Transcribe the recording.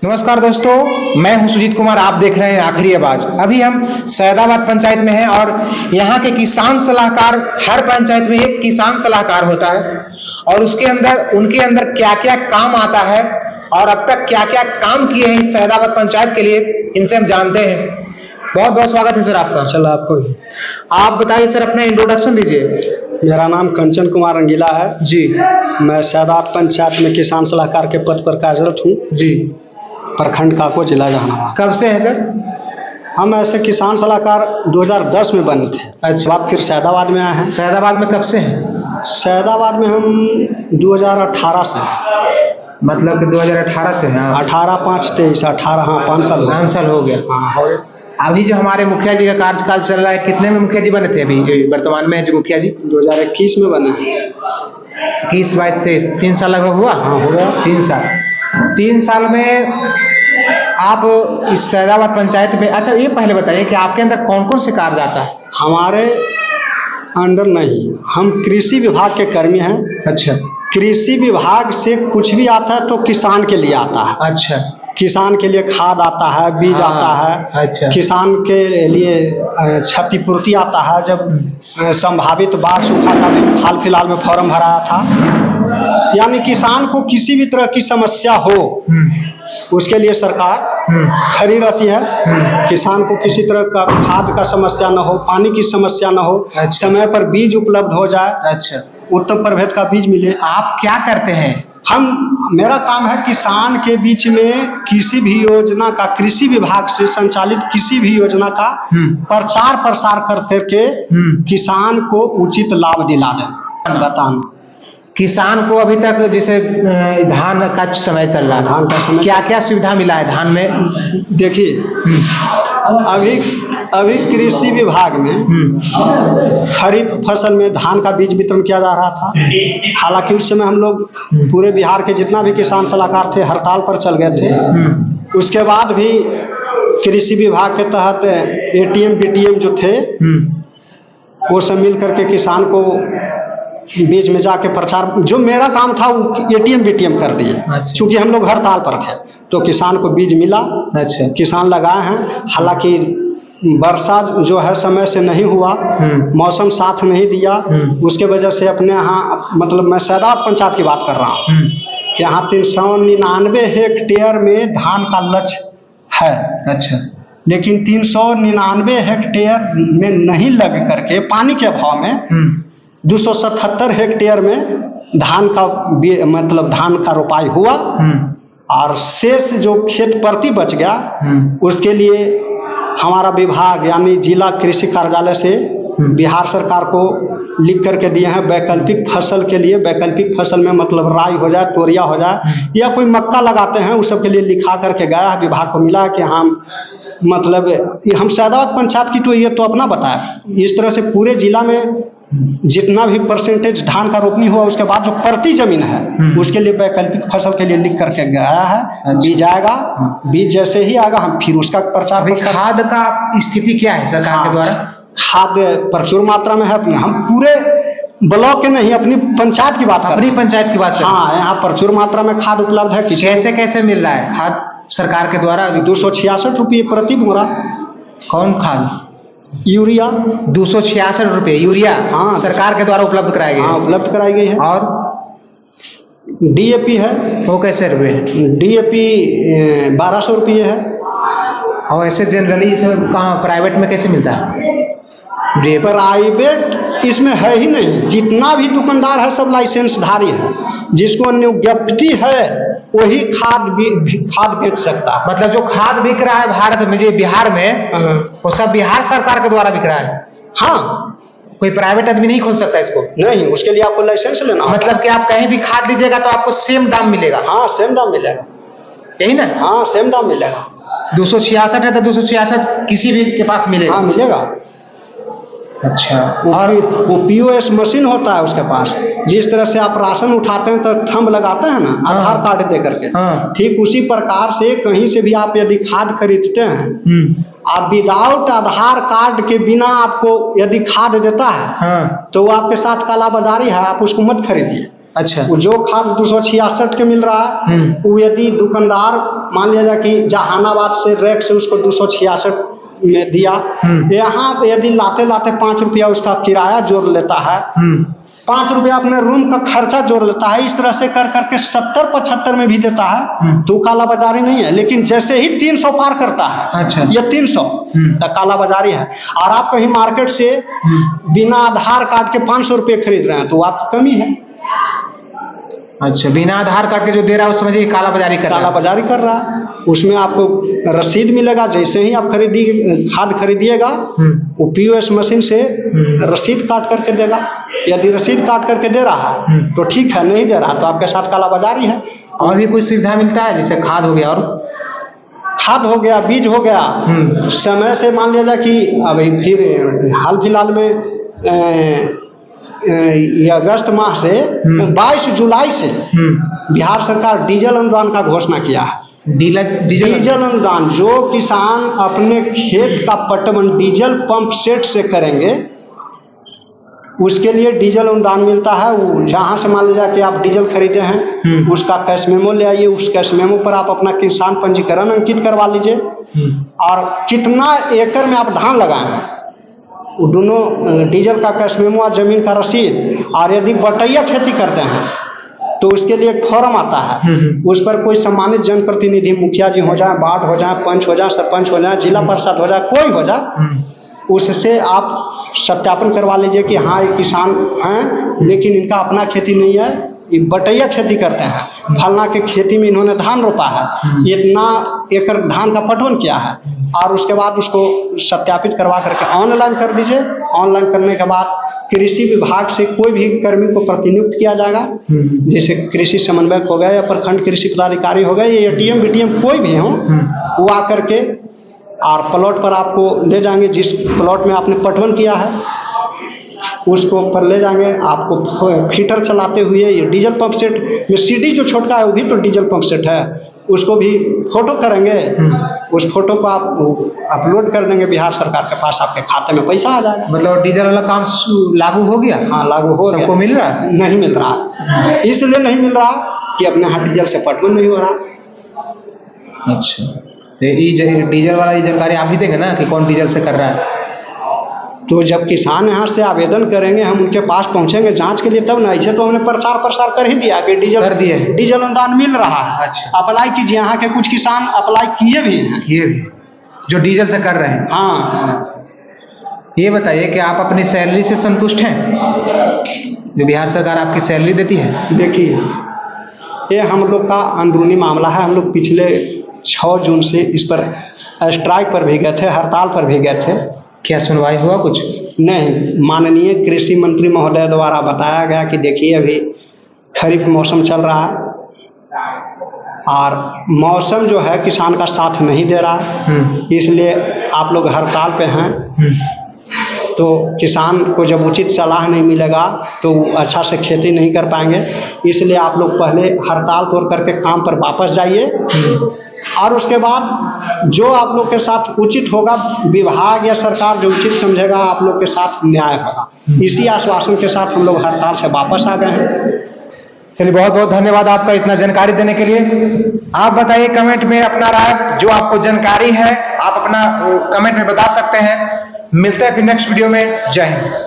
नमस्कार दोस्तों, मैं हूं सुजीत कुमार। आप देख रहे हैं आखिरी आवाज। अभी हम सैदाबाद पंचायत में हैं और यहाँ के किसान सलाहकार, हर पंचायत में एक किसान सलाहकार होता है और उनके अंदर क्या क्या काम आता है और अब तक क्या क्या काम किए हैं इस सैदाबाद पंचायत के लिए, इनसे हम जानते हैं। बहुत बहुत स्वागत है सर आपका। चलो आपको भी। आप बताइए सर, अपना इंट्रोडक्शन दीजिए। मेरा नाम कंचन कुमार रंगीला है जी। मैं सैदाबाद पंचायत में किसान सलाहकार के पद पर कार्यरत हूँ जी। प्रखंड काको, जिला जहानाबाद। कब से है सर? हम ऐसे किसान सलाहकार 2010 में बने थे। अच्छा। बाद फिर सैदाबाद में आए हैं। सैदाबाद में कब से हैं? सैदाबाद में हम 2018 से। मतलब कि 2018 से हैं? 18/5/23 18, हाँ 5 साल 5 साल हो गया। हाँ हो गया। अभी जो हमारे मुखिया जी का कार्यकाल चल रहा है, कितने में मुखिया जी बने थे अभी वर्तमान में जो मुखिया जी? 2021 में बने हैं। 21, 22, 23, 3 साल लगभग हुआ। हाँ हो गया। 3 साल में आप इस सैदाबाद पंचायत में। अच्छा, ये पहले बताइए कि आपके अंदर कौन कौन से कार्य आता है? हमारे अंडर नहीं, हम कृषि विभाग के कर्मी हैं। अच्छा। कृषि विभाग से कुछ भी आता है तो किसान के लिए आता है। अच्छा। किसान किसान के लिए खाद आता है, बीज आता है। अच्छा। किसान के लिए क्षतिपूर्ति आता है। जब संभावित बाढ़ सूखा का भी हाल फिलहाल में फॉर्म भराया था। यानी किसान को किसी भी तरह की समस्या हो उसके लिए सरकार खड़ी रहती है। किसान को किसी तरह का खाद का समस्या न हो, पानी की समस्या न हो। अच्छा। समय पर बीज उपलब्ध हो जाए। अच्छा। उत्तम प्रभेद का बीज मिले। आप क्या करते हैं? मेरा काम है किसान के बीच में किसी भी योजना का, कृषि विभाग से संचालित किसी भी योजना का प्रचार प्रसार करके किसान को उचित लाभ दिला दें। बताना किसान को अभी तक जैसे धान का समय चल रहा है, धान का समय क्या क्या सुविधा मिला है धान में? देखिए, अभी कृषि विभाग में खरीफ फसल में धान का बीज वितरण किया जा रहा था। हालांकि उस समय हम लोग पूरे बिहार के जितना भी किसान सलाहकार थे हड़ताल पर चल गए थे। उसके बाद भी कृषि विभाग के तहत एटीएम बीटीएम जो थे वो सब मिल करके किसान को बीच में जाके प्रचार, जो मेरा काम था वो एटीएम बीटीएम कर दिए। अच्छा। चूंकि हम लोग हड़ताल पर थे तो किसान को बीज मिला। अच्छा। किसान लगाए हैं। हालांकि वर्षा जो है समय से नहीं हुआ, मौसम साथ नहीं दिया। उसके वजह से अपने यहाँ, मतलब मैं सैदाबाद पंचायत की बात कर रहा हूँ कि यहाँ 399 हेक्टेयर में धान का लक्ष्य है। अच्छा। लेकिन 399 हेक्टेयर में नहीं लग करके पानी के अभाव में 277 हेक्टेयर में धान का मतलब धान का रोपाई हुआ और शेष जो खेत प्रति बच गया उसके लिए हमारा विभाग यानी जिला कृषि कार्यालय से बिहार सरकार को लिख करके दिए हैं। वैकल्पिक फसल के लिए, वैकल्पिक फसल में मतलब राई हो जाए, तोरिया हो जाए या कोई मक्का लगाते हैं, उस सब के लिए लिखा करके गया है। विभाग को मिला है कि हम मतलब हम सैदाबाद पंचायत की तो ये तो अपना बताया। इस तरह से पूरे जिला में जितना भी परसेंटेज धान का रोपनी हुआ उसके बाद जो प्रति जमीन है उसके लिए वैकल्पिक फसल के लिए लिख करके गया है। बीज आएगा, बीज जैसे ही आएगा हम फिर उसका प्रचार। खाद का स्थिति क्या है सरकार के द्वारा? खाद प्रचुर मात्रा में है। अपने हम पूरे ब्लॉक के नहीं, अपनी पंचायत की बात, अपनी पंचायत की बात। हाँ, यहाँ प्रचुर मात्रा में खाद उपलब्ध है। कैसे कैसे मिल रहा है खाद सरकार के द्वारा? 266 रुपये प्रति बोरा। कौन खाद? यूरिया। 266 रुपये यूरिया? हाँ, सरकार के द्वारा उपलब्ध कराई गई। हाँ, उपलब्ध कराई गई है। और डीएपी है, वो कैसे रुपये? डीएपी 1200 रुपये है। और ऐसे जनरली कहाँ प्राइवेट में कैसे मिलता है? प्राइवेट इसमें है ही नहीं। जितना भी दुकानदार है सब लाइसेंसधारी है। जिसको नियुक्ति है वही खाद बेच सकता है। मतलब जो खाद बिक रहा है भारत में, जो बिहार में, वो सब बिहार सरकार के द्वारा बिक रहा है। हाँ, कोई प्राइवेट आदमी नहीं खोल सकता इसको? नहीं, उसके लिए आपको लाइसेंस लेना। मतलब कि आप कहीं भी खाद लीजिएगा तो आपको सेम दाम मिलेगा? हाँ, सेम दाम मिलेगा। यही ना? हाँ, सेम दाम मिलेगा। 266 है तो 266 किसी भी के पास मिलेगा? हाँ, मिलेगा। अच्छा। और वो पीओएस मशीन होता है उसके पास। जिस तरह से आप राशन उठाते हैं तो थंब लगाते हैं ना, आधार कार्ड दे करके, ठीक उसी प्रकार से कहीं से भी आप यदि खाद खरीदते हैं, आप विदाउट आधार कार्ड के बिना आपको यदि खाद देता है तो वो आपके साथ कालाबाजारी है, आप उसको मत खरीदिए। अच्छा। वो जो खाद 266 के मिल रहा है, वो यदि दुकानदार मान लिया जाए कि जहानाबाद से रैक से उसको 266 में दिया, यहाँ यदि लाते लाते 5 रुपया उसका किराया जोड़ लेता है, 5 रुपया अपने रूम का खर्चा जोड़ लेता है, इस तरह से कर करके 70-75 में भी देता है, तो काला बाजारी नहीं है। लेकिन जैसे ही 300 पार करता है, अच्छा, ये 300 तो काला बाजारी है। और आप कहीं मार्केट से बिना आधार कार्ड के 500 रुपये खरीद रहे हैं, तो आप कमी है। अच्छा, बिना आधार कार्ड के जो दे रहा है, उस समझिए काला बाजारी कर रहा है। काला बाजारी कर रहा है। उसमें आपको रसीद मिलेगा, जैसे ही आप खाद खरीदिएगा, वो पीओएस मशीन से रसीद काट करके देगा। यदि रसीद काट करके दे रहा है तो ठीक है, नहीं दे रहा तो आपके साथ काला बाजारी है। और भी कोई सुविधा मिलता है, जैसे खाद हो गया, और खाद हो गया, बीज हो गया, समय से मान लिया जाए कि अभी फिर हाल फिलहाल में ये अगस्त माह से 22 जुलाई से बिहार सरकार डीजल अनुदान का घोषणा किया है। डीजल अनुदान जो किसान अपने खेत का पटवन डीजल पंप सेट से करेंगे, उसके लिए डीजल अनुदान मिलता है। वो जहाँ से मान लीजिए कि आप डीजल खरीदे हैं, उसका कैश मेमो ले आइए, उस कैश मेमो पर आप अपना किसान पंजीकरण अंकित करवा लीजिए, और कितना एकड़ में आप धान लगाए हैं, वो दोनों डीजल का कैश मेमो और जमीन का रसीद। और यदि बटैया खेती करते हैं तो उसके लिए एक फॉर्म आता है, उस पर कोई सम्मानित जनप्रतिनिधि, मुखिया जी हो जाए, वार्ड हो जाए, पंच हो जाए, सरपंच हो जाए, जिला परिषद हो जाए, कोई हो जाए, उससे आप सत्यापन करवा लीजिए कि हाँ ये किसान हैं, लेकिन इनका अपना खेती नहीं है, ये बटैया खेती करते हैं, फलना के खेती में इन्होंने धान रोपा है, इतना एकड़ धान का पटवन किया है, और उसके बाद उसको सत्यापित करवा करके ऑनलाइन कर दीजिए। ऑनलाइन करने के बाद कृषि विभाग से कोई भी कर्मी को प्रतिनियुक्त किया जाएगा, जैसे कृषि समन्वयक हो गए या प्रखंड कृषि पदाधिकारी हो गए, या एटीएम बीटीएम कोई भी हो, वो आकर के और प्लॉट पर आपको ले जाएंगे, जिस प्लॉट में आपने पटवन किया है उसको पर ले जाएंगे। आपको फीटर चलाते हुए ये डीजल पंप सेट में सीडी जो छोटका है वो भी तो डीजल पंप सेट है, उसको भी फोटो करेंगे, उस फोटो को आप अपलोड कर देंगे बिहार सरकार के पास, आपके खाते में पैसा आ जाएगा। मतलब डीजल वाला काम लागू हो गया? हाँ, लागू हो गया। सबको मिल रहा है? नहीं मिल रहा, इसलिए नहीं मिल रहा कि अपने यहाँ डीजल से पटवन नहीं हो रहा। अच्छा, तो ये डीजल वाला ये जानकारी आप ही देंगे ना कि कौन डीजल से कर रहा है? तो जब किसान यहाँ से आवेदन करेंगे, हम उनके पास पहुँचेंगे जांच के लिए, तब ना। ऐसे तो हमने प्रचार प्रसार कर ही दिया कि डीजल अनुदान मिल रहा है। अच्छा, अप्लाई कीजिए। यहाँ के कुछ किसान अप्लाई किए भी हैं, जो डीजल से कर रहे हैं। हाँ। ये बताइए कि आप अपनी सैलरी से संतुष्ट हैं, जो बिहार सरकार आपकी सैलरी देती है? देखिए, ये हम लोग का अंदरूनी मामला है। हम लोग पिछले 6 जून से इस पर स्ट्राइक पर भी गए थे, हड़ताल पर भी गए थे। क्या सुनवाई हुआ कुछ? नहीं। माननीय कृषि मंत्री महोदय द्वारा बताया गया कि देखिए अभी खरीफ मौसम चल रहा है और मौसम जो है किसान का साथ नहीं दे रहा है, इसलिए आप लोग हड़ताल पे हैं। तो किसान को जब उचित सलाह नहीं मिलेगा तो अच्छा से खेती नहीं कर पाएंगे, इसलिए आप लोग पहले हड़ताल तोड़ करके काम पर वापस जाइए, और उसके बाद जो आप लोग के साथ उचित होगा, विभाग या सरकार जो उचित समझेगा, आप लोग के साथ न्याय होगा। इसी आश्वासन के साथ हम लोग हड़ताल से वापस आ गए हैं। चलिए, बहुत बहुत धन्यवाद आपका इतना जानकारी देने के लिए। आप बताइए कमेंट में अपना राय, जो आपको जानकारी है आप अपना कमेंट में बता सकते हैं। मिलते हैं फिर नेक्स्ट वीडियो में। जय हिंद।